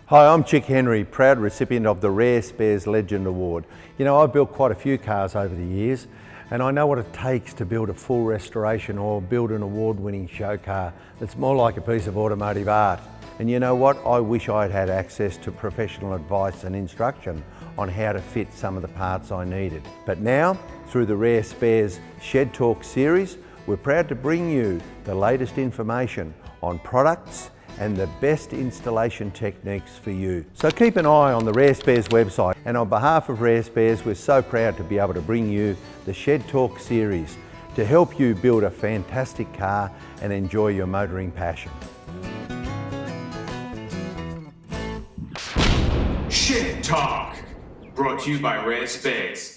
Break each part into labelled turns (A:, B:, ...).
A: Hi, I'm Chick Henry, proud recipient of the Rare Spares Legend Award. You know, I've built quite a few cars over the years, and I know what it takes to build a full restoration or build an award-winning show car that's more like a piece of automotive art. And you know what? I wish I'd had access to professional advice and instruction on how to fit some of the parts I needed. But now, through the Rare Spares Shed Talk series, we're proud to bring you the latest information on products and the best installation techniques for you. So keep an eye on the Rare Spares website, and on behalf of Rare Spares, we're so proud to be able to bring you the Shed Talk series to help you build a fantastic car and enjoy your motoring passion.
B: Shed Talk, brought to you by Rare Spares.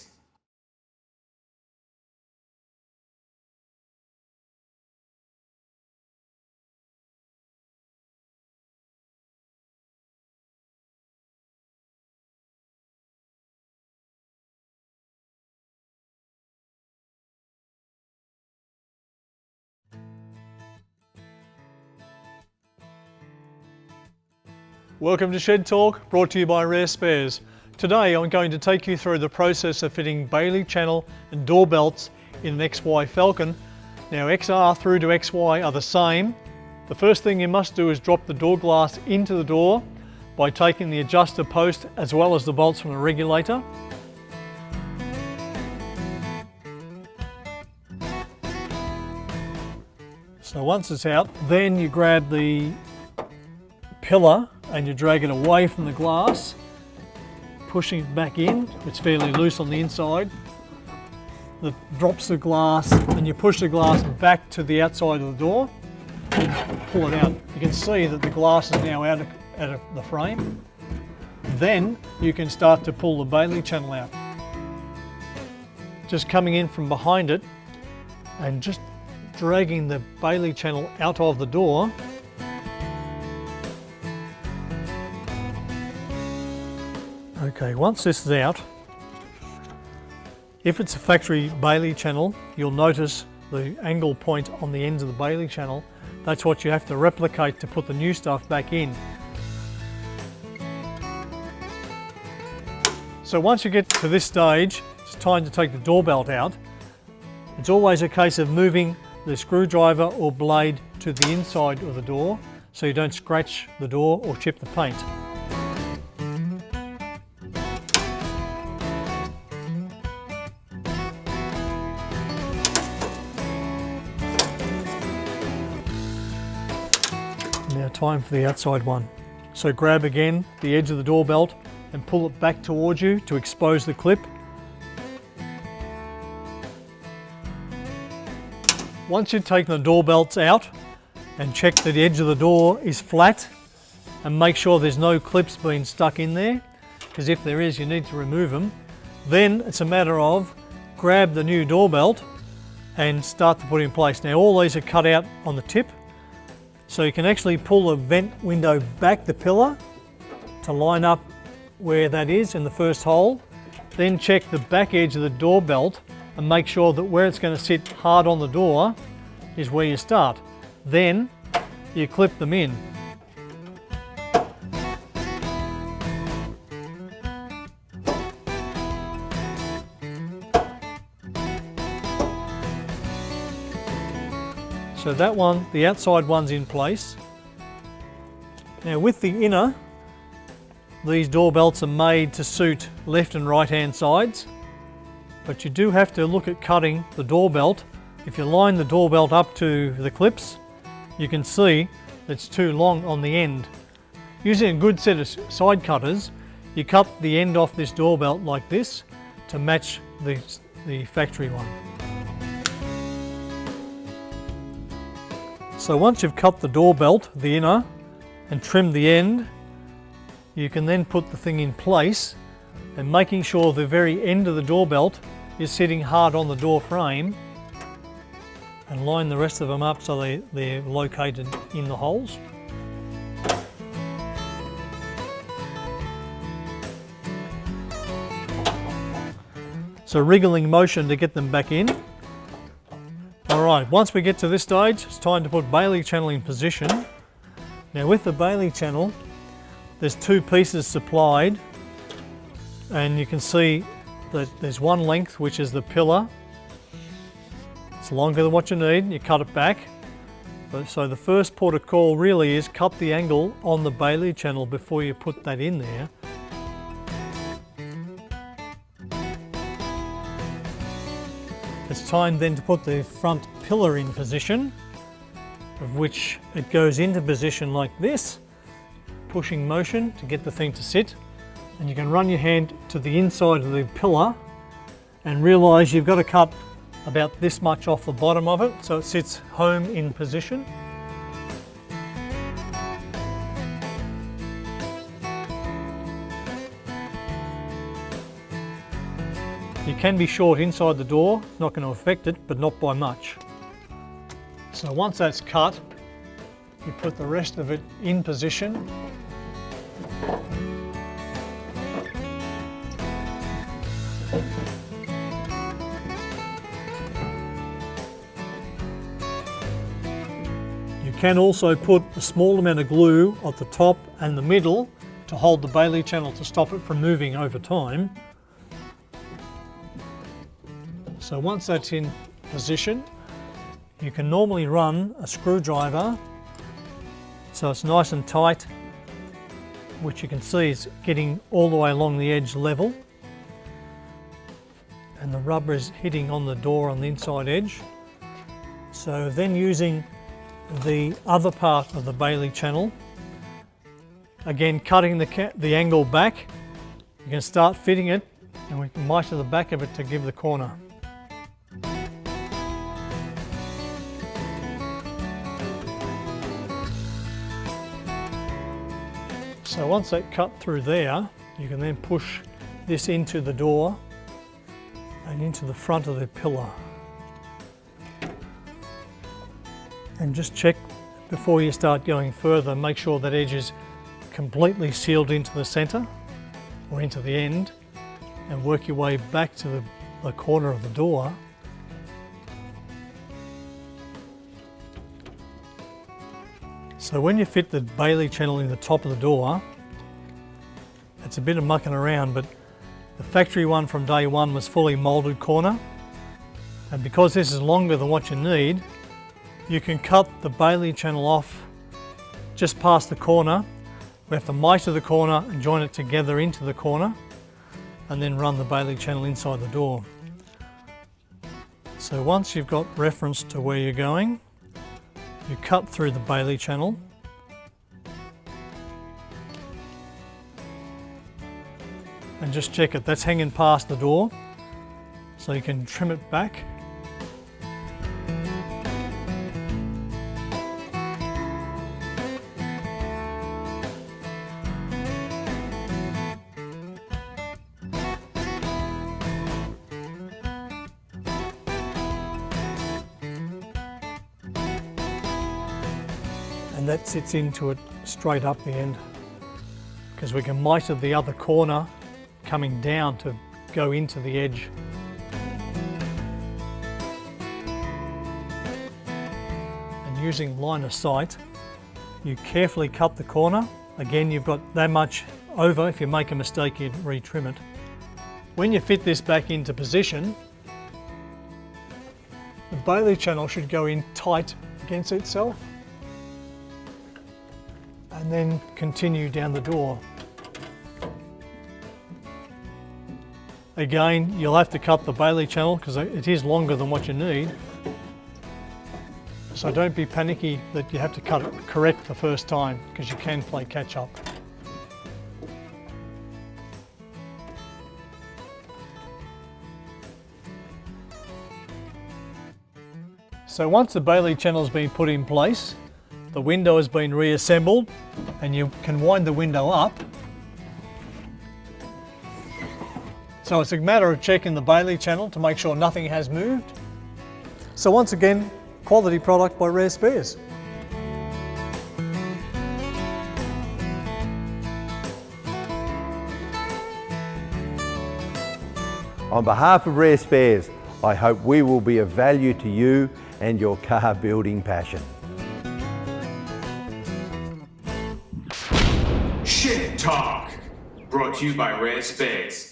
C: Welcome to Shed Talk, brought to you by Rare Spares. Today I'm going to take you through the process of fitting Bailey channel and door belts in an XY Falcon. Now XR through to XY are the same. The first thing you must do is drop the door glass into the door by taking the adjuster post as well as the bolts from the regulator. So once it's out, then you grab the pillar and you drag it away from the glass, pushing it back in. It's fairly loose on the inside. That drops the glass, and you push the glass back to the outside of the door and pull it out. You can see that the glass is now out of the frame. Then you can start to pull the Bailey channel out. Just coming in from behind it and just dragging the Bailey channel out of the door. Okay, once this is out, if it's a factory Bailey channel, you'll notice the angle point on the ends of the Bailey channel. That's what you have to replicate to put the new stuff back in. So once you get to this stage, it's time to take the door belt out. It's always a case of moving the screwdriver or blade to the inside of the door so you don't scratch the door or chip the paint. Now time for the outside one. So grab again the edge of the door belt and pull it back towards you to expose the clip. Once you've taken the door belts out and check that the edge of the door is flat and make sure there's no clips being stuck in there, because if there is you need to remove them, then it's a matter of grab the new door belt and start to put it in place. Now all these are cut out on the tip, so you can actually pull the vent window back the pillar to line up where that is in the first hole. Then check the back edge of the door belt and make sure that where it's going to sit hard on the door is where you start. Then you clip them in. So that one, the outside one's in place. Now with the inner, these door belts are made to suit left and right hand sides, but you do have to look at cutting the door belt. If you line the door belt up to the clips, you can see it's too long on the end. Using a good set of side cutters, you cut the end off this door belt like this to match the factory one. So once you've cut the door belt, the inner, and trimmed the end, you can then put the thing in place, and making sure the very end of the door belt is sitting hard on the door frame, and line the rest of them up so they're located in the holes. So wriggling motion to get them back in. Alright, once we get to this stage, it's time to put Bailey channel in position. Now with the Bailey channel, there's two pieces supplied, and you can see that there's one length, which is the pillar. It's longer than what you need, you cut it back. So the first port of call really is cut the angle on the Bailey channel before you put that in there. It's time then to put the front pillar in position, of which it goes into position like this, pushing motion to get the thing to sit. And you can run your hand to the inside of the pillar and realise you've got to cut about this much off the bottom of it so it sits home in position. You can be short inside the door, not going to affect it, but not by much. So once that's cut, you put the rest of it in position. You can also put a small amount of glue at the top and the middle to hold the Bailey channel to stop it from moving over time. So once that's in position, you can normally run a screwdriver so it's nice and tight, which you can see is getting all the way along the edge level. And the rubber is hitting on the door on the inside edge. So then using the other part of the Bailey channel, again cutting the angle back, you can start fitting it, and we can mitre the back of it to give the corner. So once that cut through there, you can then push this into the door and into the front of the pillar. And just check before you start going further, make sure that edge is completely sealed into the centre or into the end, and work your way back to the corner of the door. So when you fit the Bailey channel in the top of the door, it's a bit of mucking around, but the factory one from day one was fully moulded corner. And because this is longer than what you need, you can cut the Bailey channel off just past the corner. We have to mitre the corner and join it together into the corner, and then run the Bailey channel inside the door. So once you've got reference to where you're going, you cut through the Bailey channel. And just check it, that's hanging past the door, so you can trim it back. And that sits into it straight up the end, because we can mitre the other corner coming down to go into the edge. And using line of sight, you carefully cut the corner. Again, you've got that much over. If you make a mistake, you retrim it. When you fit this back into position, the Bailey channel should go in tight against itself, and then continue down the door. Again, you'll have to cut the Bailey channel because it is longer than what you need. So don't be panicky that you have to cut it correct the first time, because you can play catch up. So once the Bailey channel has been put in place, the window has been reassembled, and you can wind the window up. So it's a matter of checking the Bailey channel to make sure nothing has moved. So once again, quality product by Rare Spares.
A: On behalf of Rare Spares, I hope we will be of value to you and your car building passion.
B: Shit Talk, brought to you by Rare Space.